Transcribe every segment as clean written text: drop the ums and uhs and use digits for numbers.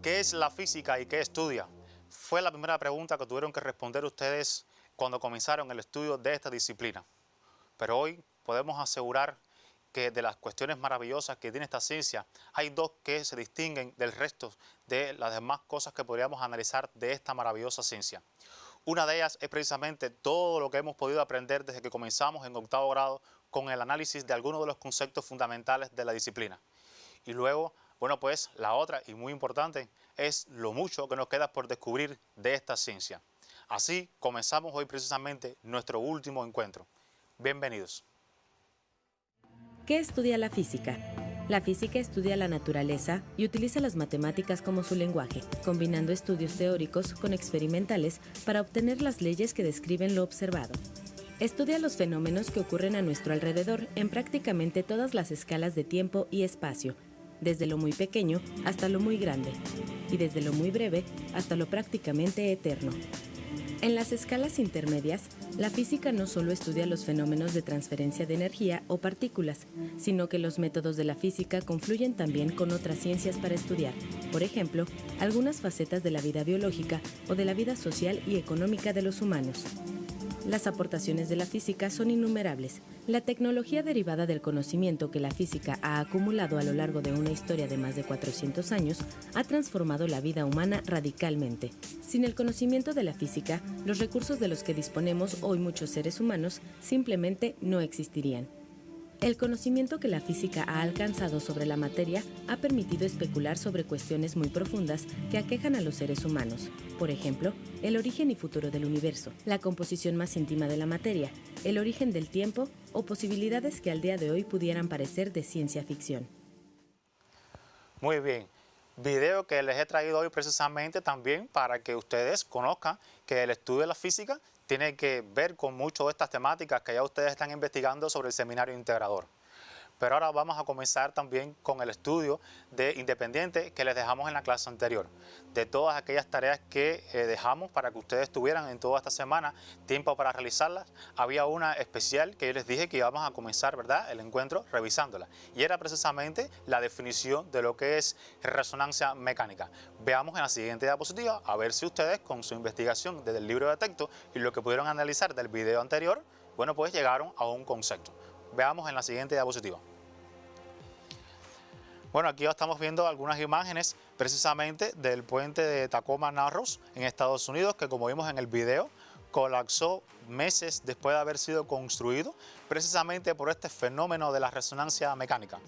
¿Qué es la física y qué estudia? Fue la primera pregunta que tuvieron que responder ustedes cuando comenzaron el estudio de esta disciplina. Pero hoy podemos asegurar que de las cuestiones maravillosas que tiene esta ciencia, hay dos que se distinguen del resto de las demás cosas que podríamos analizar de esta maravillosa ciencia. Una de ellas es precisamente todo lo que hemos podido aprender desde que comenzamos en octavo grado con el análisis de algunos de los conceptos fundamentales de la disciplina. Y luego, bueno, pues la otra y muy importante es lo mucho que nos queda por descubrir de esta ciencia. Así comenzamos hoy precisamente nuestro último encuentro. Bienvenidos. ¿Qué estudia la física? La física estudia la naturaleza y utiliza las matemáticas como su lenguaje, combinando estudios teóricos con experimentales para obtener las leyes que describen lo observado. Estudia los fenómenos que ocurren a nuestro alrededor en prácticamente todas las escalas de tiempo y espacio, desde lo muy pequeño hasta lo muy grande, y desde lo muy breve hasta lo prácticamente eterno. En las escalas intermedias, la física no solo estudia los fenómenos de transferencia de energía o partículas, sino que los métodos de la física confluyen también con otras ciencias para estudiar, por ejemplo, algunas facetas de la vida biológica o de la vida social y económica de los humanos. Las aportaciones de la física son innumerables. La tecnología derivada del conocimiento que la física ha acumulado a lo largo de una historia de más de 400 años ha transformado la vida humana radicalmente. Sin el conocimiento de la física, los recursos de los que disponemos hoy muchos seres humanos simplemente no existirían. El conocimiento que la física ha alcanzado sobre la materia ha permitido especular sobre cuestiones muy profundas que aquejan a los seres humanos. Por ejemplo, el origen y futuro del universo, la composición más íntima de la materia, el origen del tiempo o posibilidades que al día de hoy pudieran parecer de ciencia ficción. Muy bien. Video que les he traído hoy precisamente también para que ustedes conozcan que el estudio de la física tiene que ver con mucho de estas temáticas que ya ustedes están investigando sobre el seminario integrador. Pero ahora vamos a comenzar también con el estudio de independiente que les dejamos en la clase anterior. De todas aquellas tareas que dejamos para que ustedes tuvieran en toda esta semana tiempo para realizarlas, había una especial que yo les dije que íbamos a comenzar, ¿verdad?, el encuentro revisándola. Y era precisamente la definición de lo que es resonancia mecánica. Veamos en la siguiente diapositiva a ver si ustedes con su investigación desde el libro de texto y lo que pudieron analizar del video anterior, bueno, pues llegaron a un concepto. Veamos en la siguiente diapositiva. Bueno, aquí estamos viendo algunas imágenes precisamente del puente de Tacoma Narrows en Estados Unidos, que como vimos en el video, colapsó meses después de haber sido construido, precisamente por este fenómeno de la resonancia mecánica.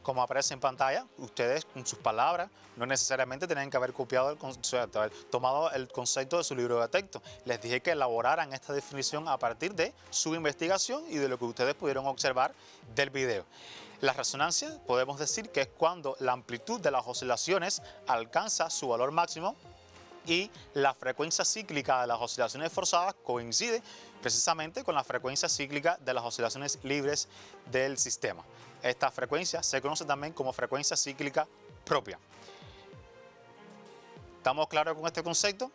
Como aparece en pantalla, ustedes con sus palabras no necesariamente tienen que haber copiado el concepto, haber tomado el concepto de su libro de texto. Les dije que elaboraran esta definición a partir de su investigación y de lo que ustedes pudieron observar del video. La resonancia podemos decir que es cuando la amplitud de las oscilaciones alcanza su valor máximo y la frecuencia cíclica de las oscilaciones forzadas coincide precisamente con la frecuencia cíclica de las oscilaciones libres del sistema. Esta frecuencia se conoce también como frecuencia cíclica propia. ¿Estamos claros con este concepto?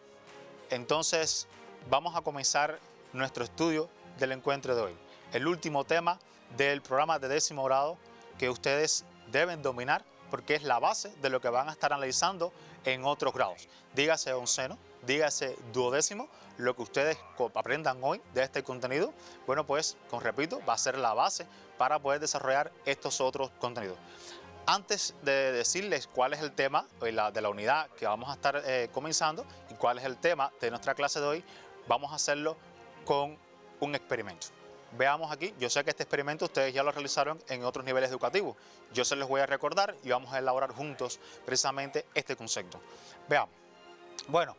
Entonces vamos a comenzar nuestro estudio del encuentro de hoy. El último tema del programa de 10º grado que ustedes deben dominar porque es la base de lo que van a estar analizando en otros grados. Dígase onceno, dígase duodécimo, lo que ustedes aprendan hoy de este contenido, bueno, pues, repito, va a ser la base para poder desarrollar estos otros contenidos. Antes de decirles cuál es el tema de la unidad que vamos a estar comenzando y cuál es el tema de nuestra clase de hoy, vamos a hacerlo con un experimento. Veamos aquí, yo sé que este experimento ustedes ya lo realizaron en otros niveles educativos. Yo se los voy a recordar y vamos a elaborar juntos precisamente este concepto. Veamos. Bueno,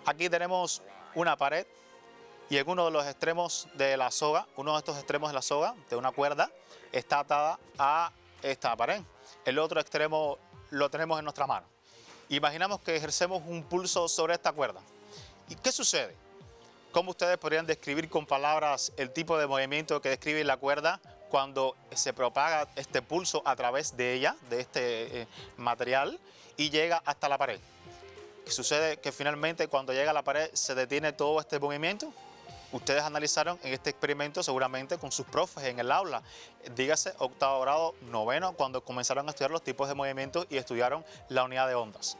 aquí tenemos una pared y en uno de los extremos de la soga, uno de estos extremos de la soga, de una cuerda, está atada a esta pared. El otro extremo lo tenemos en nuestra mano. Imaginamos que ejercemos un pulso sobre esta cuerda. ¿Y qué sucede? ¿Cómo ustedes podrían describir con palabras el tipo de movimiento que describe la cuerda cuando se propaga este pulso a través de ella, de este material, y llega hasta la pared? ¿Qué sucede? Que finalmente cuando llega a la pared se detiene todo este movimiento. Ustedes analizaron en este experimento seguramente con sus profes en el aula, dígase octavo grado, noveno, cuando comenzaron a estudiar los tipos de movimientos y estudiaron la unidad de ondas.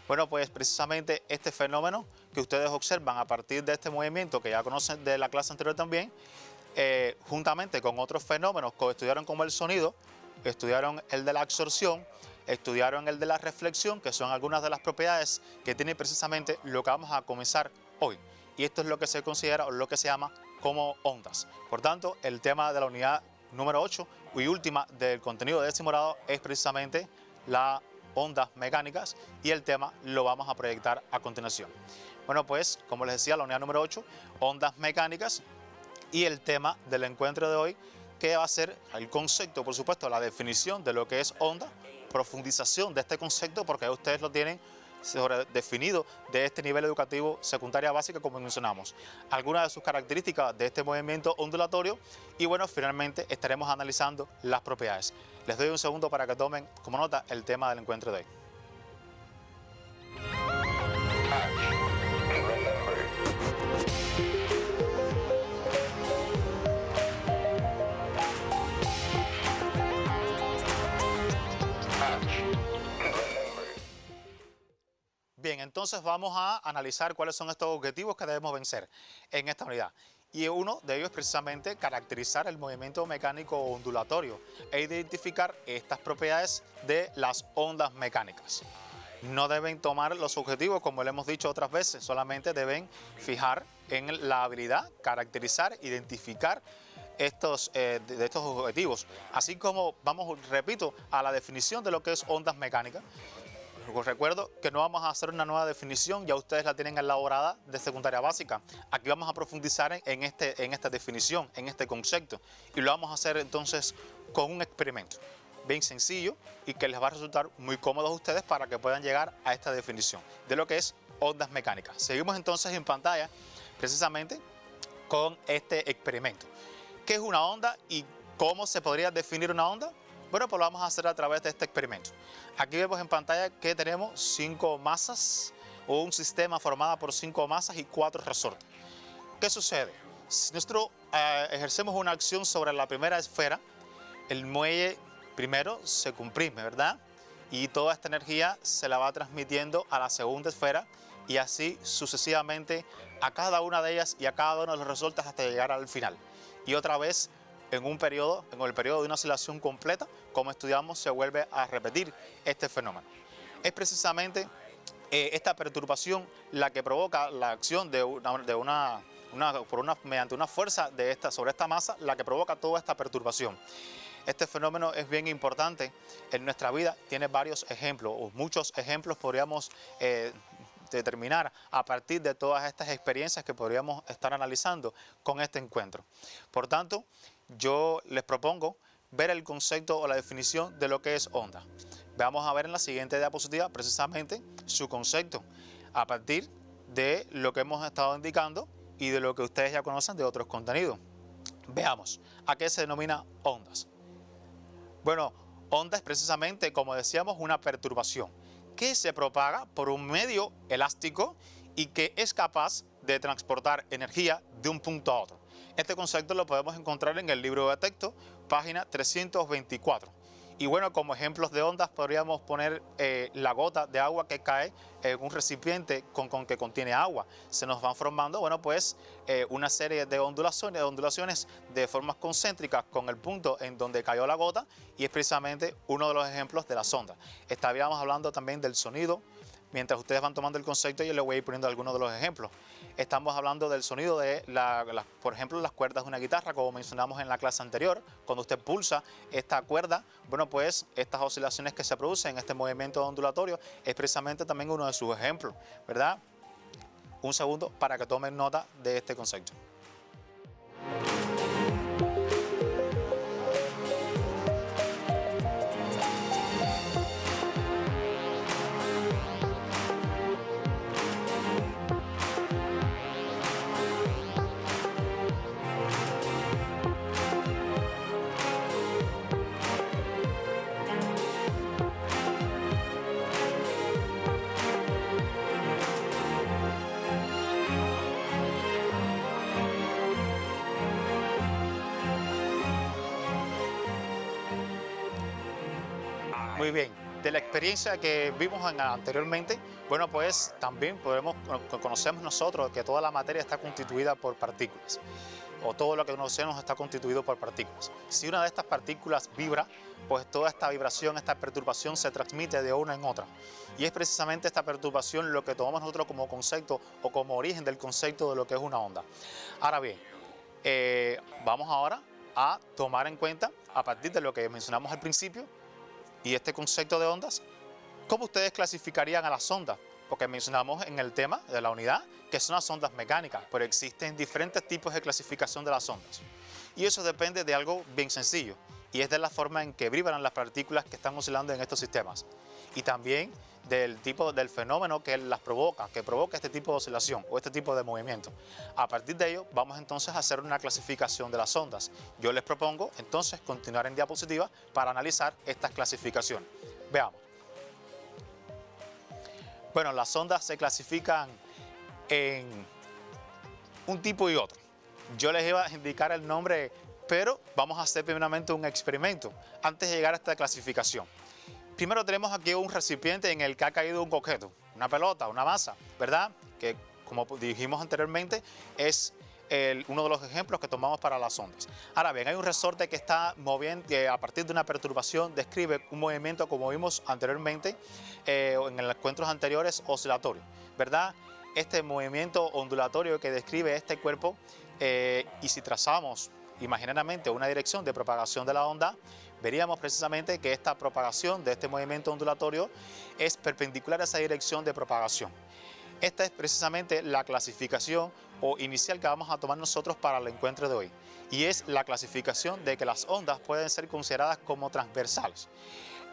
Bueno, pues precisamente este fenómeno que ustedes observan a partir de este movimiento que ya conocen de la clase anterior también, juntamente con otros fenómenos que estudiaron como el sonido, estudiaron el de la absorción, estudiaron el de la reflexión, que son algunas de las propiedades que tiene precisamente lo que vamos a comenzar hoy. Y esto es lo que se considera o lo que se llama como ondas. Por tanto, el tema de la unidad número 8 y última del contenido de décimo grado es precisamente las ondas mecánicas, y el tema lo vamos a proyectar a continuación. Bueno, pues como les decía, la unidad número 8, ondas mecánicas, y el tema del encuentro de hoy, que va a ser el concepto, por supuesto, la definición de lo que es onda, profundización de este concepto, porque ustedes lo tienen definido de este nivel educativo secundaria básica, como mencionamos, algunas de sus características de este movimiento ondulatorio, y bueno, finalmente estaremos analizando las propiedades. Les doy un segundo para que tomen como nota el tema del encuentro de hoy. Bien, entonces vamos a analizar cuáles son estos objetivos que debemos vencer en esta unidad. Y uno de ellos es precisamente caracterizar el movimiento mecánico ondulatorio e identificar estas propiedades de las ondas mecánicas. No deben tomar los objetivos, como le hemos dicho otras veces, solamente deben fijar en la habilidad, caracterizar, identificar de estos objetivos. Así como vamos, repito, a la definición de lo que es ondas mecánicas. Os recuerdo que no vamos a hacer una nueva definición, ya ustedes la tienen elaborada de secundaria básica. Aquí vamos a profundizar en esta definición, en este concepto, y lo vamos a hacer entonces con un experimento bien sencillo y que les va a resultar muy cómodo a ustedes para que puedan llegar a esta definición de lo que es ondas mecánicas. Seguimos entonces en pantalla precisamente con este experimento. ¿Qué es una onda y cómo se podría definir una onda? Bueno, pues lo vamos a hacer a través de este experimento. Aquí vemos en pantalla que tenemos 5 masas, o un sistema formado por 5 masas y 4 resortes. ¿Qué sucede? Si nosotros ejercemos una acción sobre la primera esfera, el muelle primero se comprime, ¿verdad? Y toda esta energía se la va transmitiendo a la segunda esfera, y así sucesivamente a cada una de ellas y a cada uno de los resortes hasta llegar al final. Y otra vez, en el periodo de una oscilación completa, como estudiamos, se vuelve a repetir este fenómeno. Es precisamente esta perturbación la que provoca la acción mediante una fuerza sobre esta masa, la que provoca toda esta perturbación. Este fenómeno es bien importante en nuestra vida, tiene varios ejemplos, o muchos ejemplos podríamos determinar a partir de todas estas experiencias que podríamos estar analizando con este encuentro. Por tanto, yo les propongo ver el concepto o la definición de lo que es onda. Vamos a ver en la siguiente diapositiva precisamente su concepto a partir de lo que hemos estado indicando y de lo que ustedes ya conocen de otros contenidos. Veamos, ¿a qué se denomina ondas? Bueno, onda es precisamente, como decíamos, una perturbación que se propaga por un medio elástico y que es capaz de transportar energía de un punto a otro. Este concepto lo podemos encontrar en el libro de texto, página 324. Y bueno, como ejemplos de ondas podríamos poner la gota de agua que cae en un recipiente que contiene agua. Se nos van formando, bueno, pues una serie de ondulaciones de formas concéntricas con el punto en donde cayó la gota, y es precisamente uno de los ejemplos de las ondas. Estaríamos hablando también del sonido. Mientras ustedes van tomando el concepto, yo les voy a ir poniendo algunos de los ejemplos. Estamos hablando del sonido de, por ejemplo, las cuerdas de una guitarra, como mencionamos en la clase anterior. Cuando usted pulsa esta cuerda, bueno, pues estas oscilaciones que se producen en este movimiento ondulatorio es precisamente también uno de sus ejemplos, ¿verdad? Un segundo para que tomen nota de este concepto. Muy bien, de la experiencia que vimos anteriormente, Bueno, pues también conocemos nosotros que toda la materia está constituida por partículas, o todo lo que conocemos está constituido por partículas. Si una de estas partículas vibra, pues toda esta vibración, esta perturbación se transmite de una en otra. Y es precisamente esta perturbación lo que tomamos nosotros como concepto o como origen del concepto de lo que es una onda. Ahora bien, vamos ahora a tomar en cuenta, a partir de lo que mencionamos al principio, y este concepto de ondas, ¿cómo ustedes clasificarían a las ondas? Porque mencionamos en el tema de la unidad que son las ondas mecánicas, pero existen diferentes tipos de clasificación de las ondas. Y eso depende de algo bien sencillo, y es de la forma en que vibran las partículas que están oscilando en estos sistemas. Y también del tipo del fenómeno que las provoca, este tipo de oscilación o este tipo de movimiento. A partir de ello vamos entonces a hacer una clasificación de las ondas. Yo les propongo entonces continuar en diapositiva para analizar estas clasificaciones. Veamos. Bueno, las ondas se clasifican en un tipo y otro. Yo les iba a indicar el nombre, pero vamos a hacer primeramente un experimento antes de llegar a esta clasificación. Primero tenemos aquí un recipiente en el que ha caído un objeto, una pelota, una masa, ¿verdad? Que, como dijimos anteriormente, es uno de los ejemplos que tomamos para las ondas. Ahora bien, hay un resorte que está moviendo, que a partir de una perturbación describe un movimiento, como vimos anteriormente en los encuentros anteriores, oscilatorio, ¿verdad? Este movimiento ondulatorio que describe este cuerpo, y si trazamos imaginariamente una dirección de propagación de la onda, veríamos precisamente que esta propagación de este movimiento ondulatorio es perpendicular a esa dirección de propagación. Esta es precisamente la clasificación o inicial que vamos a tomar nosotros para el encuentro de hoy, y es la clasificación de que las ondas pueden ser consideradas como transversales.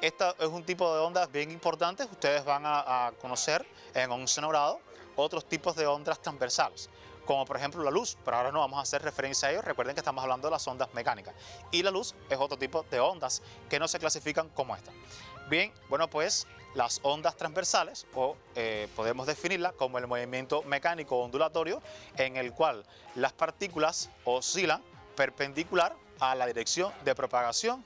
Esta es un tipo de ondas bien importante. Ustedes van a conocer en 11º grado otros tipos de ondas transversales, como por ejemplo la luz, pero ahora no vamos a hacer referencia a ello. Recuerden que estamos hablando de las ondas mecánicas, y la luz es otro tipo de ondas que no se clasifican como esta. Bien, bueno, pues las ondas transversales, o podemos definirlas como el movimiento mecánico ondulatorio en el cual las partículas oscilan perpendicular a la dirección de propagación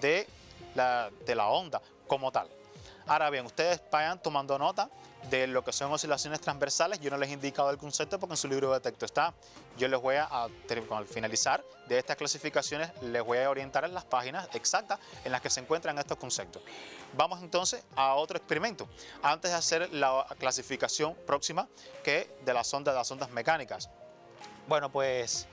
de la onda como tal. Ahora bien, ustedes vayan tomando nota de lo que son oscilaciones transversales. Yo no les he indicado el concepto porque en su libro de texto está. Yo les voy al finalizar de estas clasificaciones, les voy a orientar en las páginas exactas en las que se encuentran estos conceptos. Vamos entonces a otro experimento, antes de hacer la clasificación próxima de las ondas mecánicas. Bueno, pues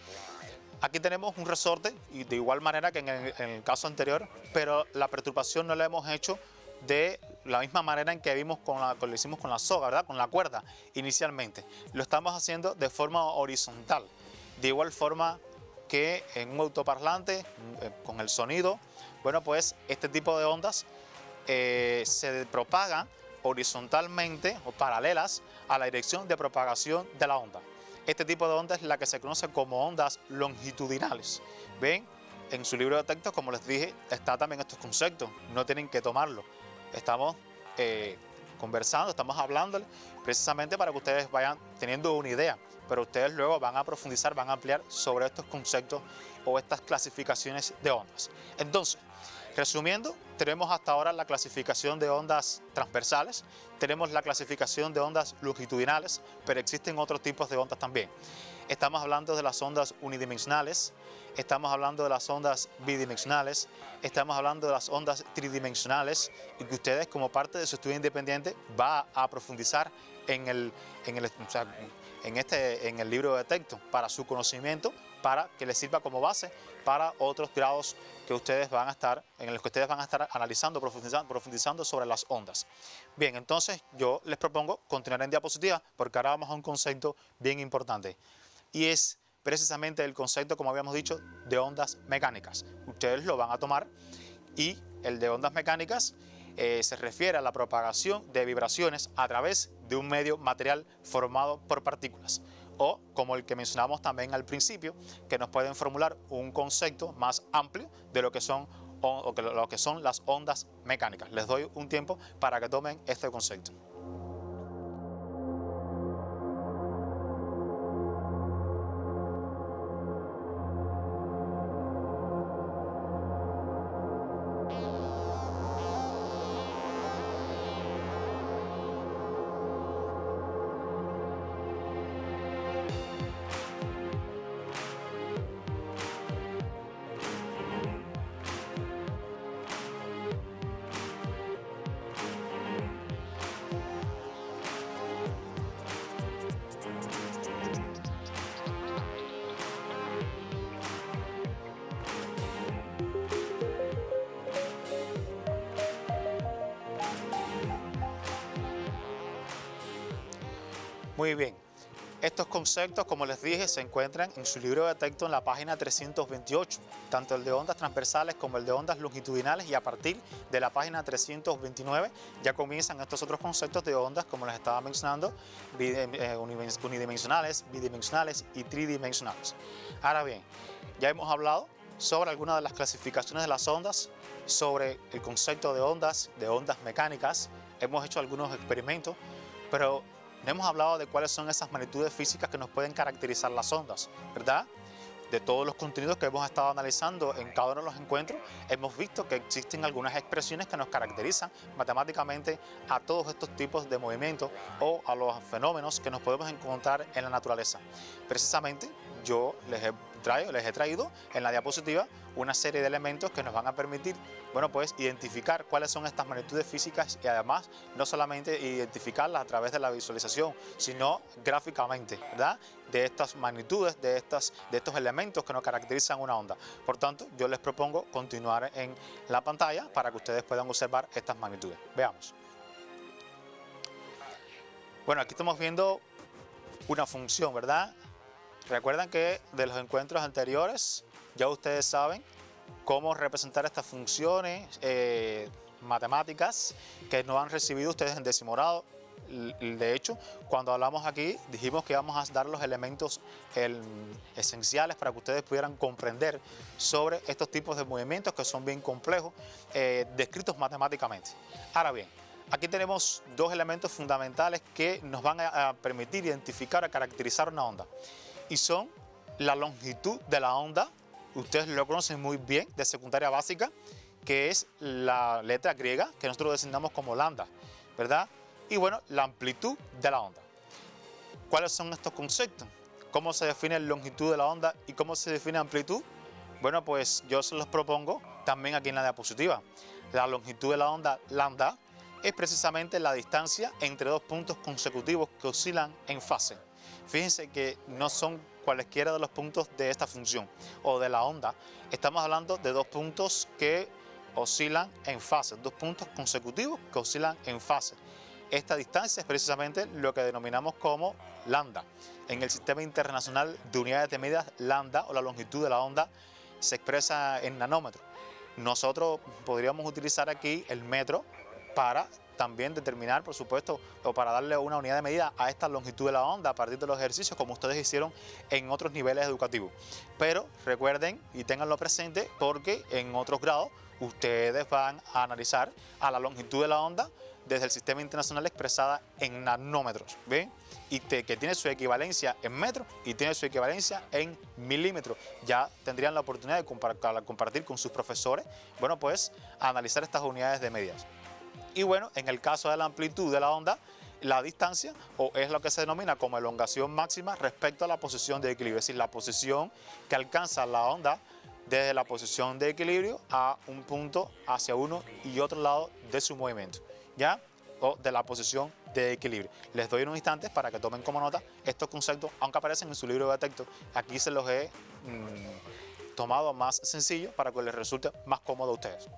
aquí tenemos un resorte, y de igual manera que en el caso anterior, pero la perturbación no la hemos hecho de la misma manera en que vimos lo hicimos con la soga, ¿verdad? Con la cuerda inicialmente. Lo estamos haciendo de forma horizontal, de igual forma que en un autoparlante con el sonido. Bueno, pues este tipo de ondas se propagan horizontalmente o paralelas a la dirección de propagación de la onda. Este tipo de onda es la que se conoce como ondas longitudinales. ¿Ven? En su libro de texto, como les dije, está también estos conceptos, no tienen que tomarlo. Estamos conversando, estamos hablando precisamente para que ustedes vayan teniendo una idea, pero ustedes luego van a profundizar, van a ampliar sobre estos conceptos o estas clasificaciones de ondas. Entonces, resumiendo, tenemos hasta ahora la clasificación de ondas transversales, tenemos la clasificación de ondas longitudinales, pero existen otros tipos de ondas también. Estamos hablando de las ondas unidimensionales, estamos hablando de las ondas bidimensionales, estamos hablando de las ondas tridimensionales, y que ustedes, como parte de su estudio independiente, va a profundizar en el libro de texto para su conocimiento, para que les sirva como base para otros grados que ustedes van a estar, en los que ustedes van a estar analizando, profundizando sobre las ondas. Bien, entonces yo les propongo continuar en diapositiva, porque ahora vamos a un concepto bien importante, y es precisamente el concepto, como habíamos dicho, de ondas mecánicas. Ustedes lo van a tomar, y el de ondas mecánicas se refiere a la propagación de vibraciones a través de un medio material formado por partículas, o como el que mencionamos también al principio, que nos pueden formular un concepto más amplio de lo que son las ondas mecánicas. Les doy un tiempo para que tomen este concepto. Muy bien. Estos conceptos, como les dije, se encuentran en su libro de texto en la página 328, tanto el de ondas transversales como el de ondas longitudinales, y a partir de la página 329 ya comienzan estos otros conceptos de ondas, como les estaba mencionando, unidimensionales, bidimensionales y tridimensionales. Ahora bien, ya hemos hablado sobre algunas de las clasificaciones de las ondas, sobre el concepto de ondas mecánicas, hemos hecho algunos experimentos, pero no hemos hablado de cuáles son esas magnitudes físicas que nos pueden caracterizar las ondas, ¿verdad? De todos los contenidos que hemos estado analizando en cada uno de los encuentros, hemos visto que existen algunas expresiones que nos caracterizan matemáticamente a todos estos tipos de movimientos o a los fenómenos que nos podemos encontrar en la naturaleza. Precisamente, yo les he traído en la diapositiva una serie de elementos que nos van a permitir, bueno, pues identificar cuáles son estas magnitudes físicas y además no solamente identificarlas a través de la visualización, sino gráficamente, ¿verdad? De estas magnitudes, de estos elementos que nos caracterizan una onda. Por tanto, yo les propongo continuar en la pantalla para que ustedes puedan observar estas magnitudes. Veamos. Bueno, aquí estamos viendo una función, ¿verdad? Recuerdan que de los encuentros anteriores ya ustedes saben cómo representar estas funciones matemáticas que no han recibido ustedes en décimo grado. De hecho, cuando hablamos aquí dijimos que íbamos a dar los elementos esenciales para que ustedes pudieran comprender sobre estos tipos de movimientos que son bien complejos, descritos matemáticamente. Ahora bien, aquí tenemos dos elementos fundamentales que nos van a permitir identificar, a caracterizar una onda. Y son la longitud de la onda, ustedes lo conocen muy bien de secundaria básica, que es la letra griega que nosotros designamos como lambda, ¿verdad? Y bueno, la amplitud de la onda. ¿Cuáles son estos conceptos? ¿Cómo se define la longitud de la onda y cómo se define amplitud? Bueno, pues yo se los propongo también aquí en la diapositiva. La longitud de la onda lambda es precisamente la distancia entre dos puntos consecutivos que oscilan en fase. Fíjense que no son cualesquiera de los puntos de esta función o de la onda. Estamos hablando de dos puntos que oscilan en fase, dos puntos consecutivos que oscilan en fase. Esta distancia es precisamente lo que denominamos como lambda. En el Sistema Internacional de Unidades de Medidas, lambda o la longitud de la onda se expresa en nanómetros. Nosotros podríamos utilizar aquí el metro para también determinar, por supuesto, o para darle una unidad de medida a esta longitud de la onda a partir de los ejercicios, como ustedes hicieron en otros niveles educativos. Pero recuerden y tenganlo presente porque en otros grados ustedes van a analizar a la longitud de la onda desde el Sistema Internacional expresada en nanómetros, ¿ven? Y que tiene su equivalencia en metros y tiene su equivalencia en milímetros. Ya tendrían la oportunidad de compartir con sus profesores, bueno, pues analizar estas unidades de medidas. Y bueno, en el caso de la amplitud de la onda, la distancia es lo que se denomina como elongación máxima respecto a la posición de equilibrio, es decir, la posición que alcanza la onda desde la posición de equilibrio a un punto hacia uno y otro lado de su movimiento, ¿ya? O de la posición de equilibrio. Les doy unos instantes para que tomen como nota estos conceptos, aunque aparecen en su libro de texto. Aquí se los he tomado más sencillo para que les resulte más cómodo a ustedes.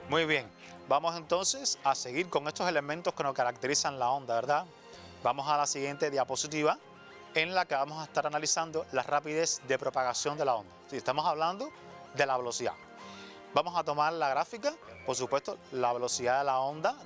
Muy bien, vamos entonces a seguir con estos elementos que nos caracterizan la onda, ¿verdad? Vamos a la siguiente diapositiva en la que vamos a estar analizando la rapidez de propagación de la onda. Sí, estamos hablando de la velocidad. Vamos a tomar la gráfica, por supuesto, la velocidad de la onda,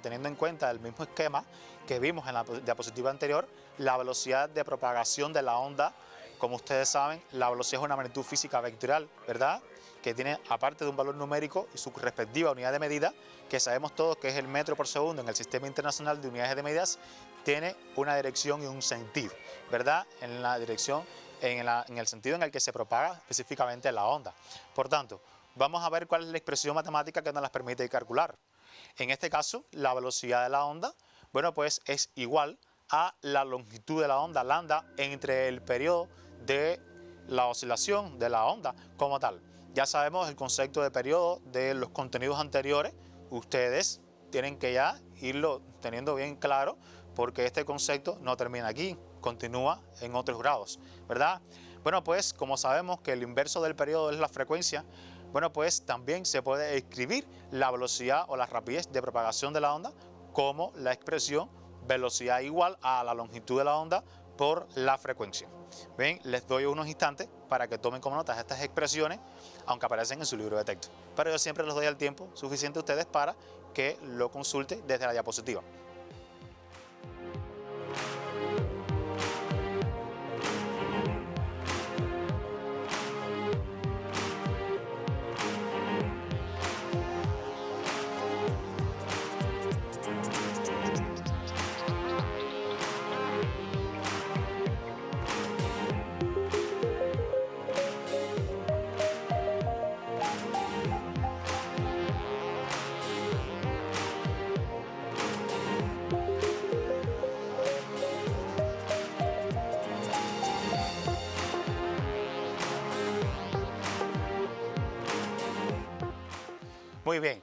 teniendo en cuenta el mismo esquema que vimos en la diapositiva anterior, la velocidad de propagación de la onda. Como ustedes saben, la velocidad es una magnitud física vectorial, ¿verdad?, que tiene, aparte de un valor numérico y su respectiva unidad de medida, que sabemos todos que es el metro por segundo en el Sistema Internacional de Unidades de Medidas, tiene una dirección y un sentido, ¿verdad? En la dirección, en el sentido en el que se propaga específicamente la onda. Por tanto, vamos a ver cuál es la expresión matemática que nos las permite calcular. En este caso, la velocidad de la onda, bueno, pues es igual a la longitud de la onda lambda entre el periodo de la oscilación de la onda como tal. Ya sabemos el concepto de periodo de los contenidos anteriores. Ustedes tienen que ya irlo teniendo bien claro, porque este concepto no termina aquí, continúa en otros grados, ¿verdad? Bueno, pues como sabemos que el inverso del periodo es la frecuencia, bueno, pues también se puede escribir la velocidad o la rapidez de propagación de la onda como la expresión velocidad igual a la longitud de la onda por la frecuencia. Bien, les doy unos instantes para que tomen como notas estas expresiones, aunque aparecen en su libro de texto. Pero yo siempre les doy el tiempo suficiente a ustedes para que lo consulten desde la diapositiva. Muy bien,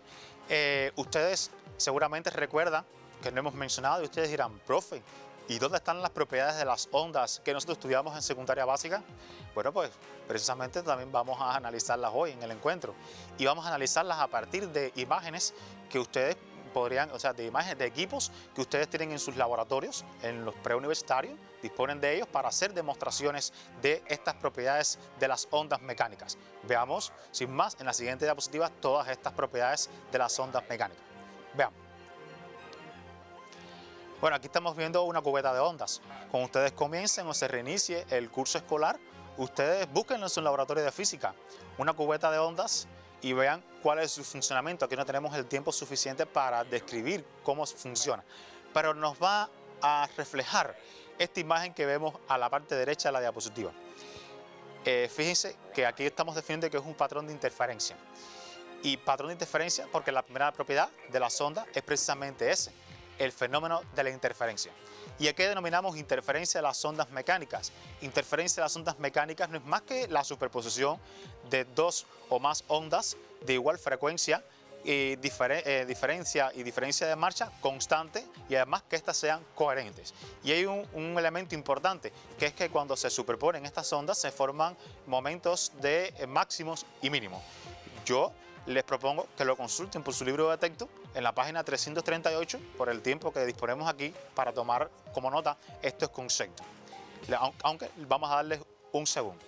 ustedes seguramente recuerdan que no hemos mencionado y ustedes dirán, profe, ¿y dónde están las propiedades de las ondas que nosotros estudiamos en secundaria básica? Bueno, pues precisamente también vamos a analizarlas hoy en el encuentro y vamos a analizarlas a partir de imágenes que ustedes podrían, o sea, de imágenes de equipos que ustedes tienen en sus laboratorios, en los preuniversitarios, disponen de ellos para hacer demostraciones de estas propiedades de las ondas mecánicas. Veamos, sin más, en la siguiente diapositiva todas estas propiedades de las ondas mecánicas. Veamos. Bueno, aquí estamos viendo una cubeta de ondas. Cuando ustedes comiencen o se reinicie el curso escolar, ustedes busquen en su laboratorio de física una cubeta de ondas y vean cuál es su funcionamiento. Aquí no tenemos el tiempo suficiente para describir cómo funciona, pero nos va a reflejar esta imagen que vemos a la parte derecha de la diapositiva. Fíjense que aquí estamos definiendo que es un patrón de interferencia. Y patrón de interferencia porque la primera propiedad de las ondas es precisamente ese, el fenómeno de la interferencia. ¿Y a qué denominamos interferencia de las ondas mecánicas? Interferencia de las ondas mecánicas no es más que la superposición de dos o más ondas de igual frecuencia y diferencia de marcha constante y además que éstas sean coherentes. Y hay un elemento importante, que es que cuando se superponen estas ondas se forman momentos de máximos y mínimos. Yo les propongo que lo consulten por su libro de texto en la página 338 por el tiempo que disponemos aquí para tomar como nota estos conceptos. Aunque vamos a darles un segundo.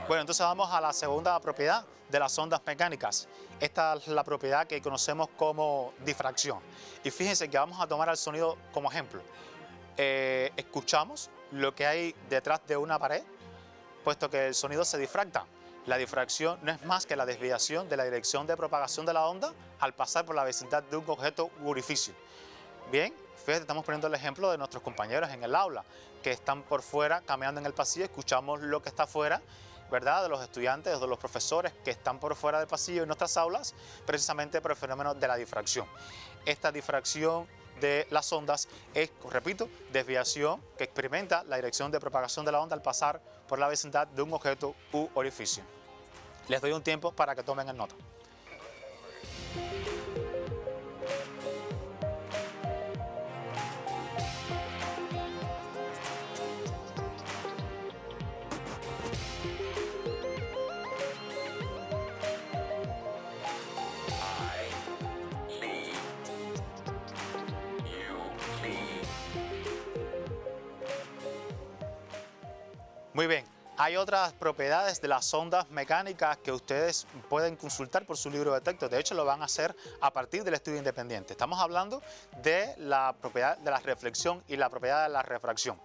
Bueno, entonces vamos a la segunda propiedad de las ondas mecánicas. Esta es la propiedad que conocemos como difracción. Y fíjense que vamos a tomar el sonido como ejemplo. Escuchamos lo que hay detrás de una pared, puesto que el sonido se difracta. La difracción no es más que la desviación de la dirección de propagación de la onda al pasar por la vecindad de un objeto u orificio. Bien, fíjate, estamos poniendo el ejemplo de nuestros compañeros en el aula, que están por fuera caminando en el pasillo, escuchamos lo que está afuera, ¿verdad?, de los estudiantes o de los profesores que están por fuera del pasillo en nuestras aulas, precisamente por el fenómeno de la difracción. Esta difracción de las ondas es, repito, desviación que experimenta la dirección de propagación de la onda al pasar por la vecindad de un objeto u orificio. Les doy un tiempo para que tomen en nota. Muy bien, hay otras propiedades de las ondas mecánicas que ustedes pueden consultar por su libro de texto. De hecho, lo van a hacer a partir del estudio independiente. Estamos hablando de la propiedad de la reflexión y la propiedad de la refracción.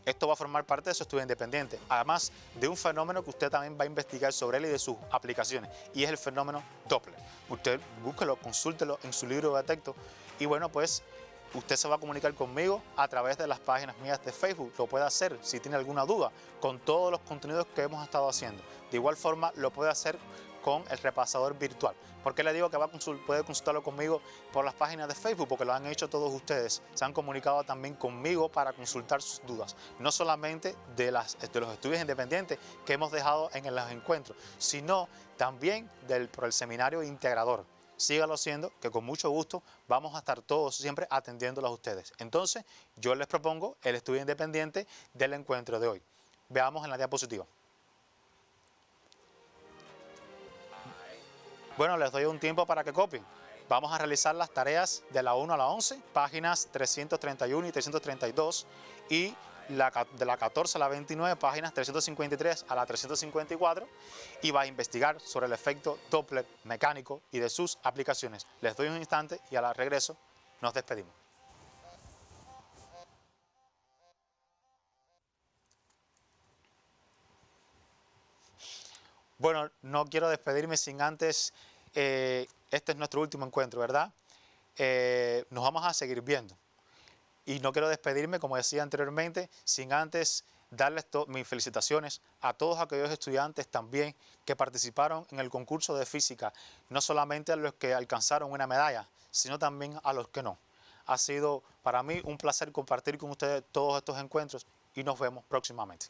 Esto va a formar parte de su estudio independiente, además de un fenómeno que usted también va a investigar sobre él y de sus aplicaciones, y es el fenómeno Doppler. Usted búsquelo, consúltelo en su libro de texto y bueno, pues usted se va a comunicar conmigo a través de las páginas mías de Facebook. Lo puede hacer si tiene alguna duda con todos los contenidos que hemos estado haciendo. De igual forma lo puede hacer con el repasador virtual. ¿Por qué le digo que puede consultarlo conmigo por las páginas de Facebook? Porque lo han hecho todos ustedes. Se han comunicado también conmigo para consultar sus dudas. No solamente de los estudios independientes que hemos dejado en los encuentros, sino también por el seminario integrador. Sígalo haciendo, que con mucho gusto vamos a estar todos siempre atendiéndolos a ustedes. Entonces, yo les propongo el estudio independiente del encuentro de hoy. Veamos en la diapositiva. Bueno, les doy un tiempo para que copien. Vamos a realizar las tareas de la 1 a la 11, páginas 331 y 332, y de la 14 a la 29, páginas 353 a la 354, y va a investigar sobre el efecto Doppler mecánico y de sus aplicaciones. Les doy un instante y al regreso nos despedimos. Bueno, no quiero despedirme sin antes, este es nuestro último encuentro, ¿verdad? Nos vamos a seguir viendo. Y no quiero despedirme, como decía anteriormente, sin antes darles mis felicitaciones a todos aquellos estudiantes también que participaron en el concurso de física, no solamente a los que alcanzaron una medalla, sino también a los que no. Ha sido para mí un placer compartir con ustedes todos estos encuentros y nos vemos próximamente.